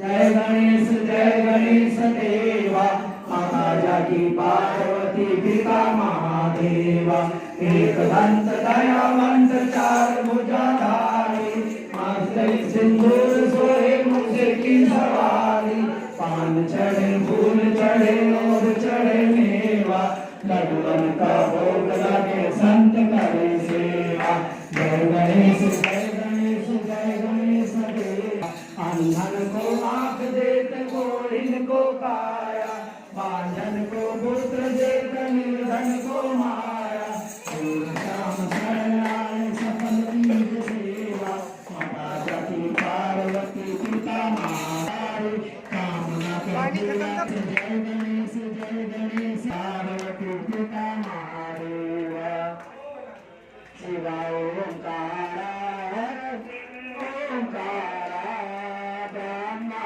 जय गणेश देवा महाराजा की पार्वती पिता महादेवा एक दंत दयावंत चार भुजाधारी माथे सिंदूर सोहे मुझे की सवारी पान चढ़े फूल चढ़े और चढ़े मेवा लड्डून का भोग लगे संत करे सेवा जय गणेश देवा अंधन को आँख देत गोढ़िन को काया बांधन को पुत्र देत निर्धन को माया श्याम शरण आए सफल कीज सेवा माता जति पार्वती पिता महादेव कामना के जय गणेश पार्वती पिता महादेव शिवा ओंकारा ओंकारा ब्रह्मा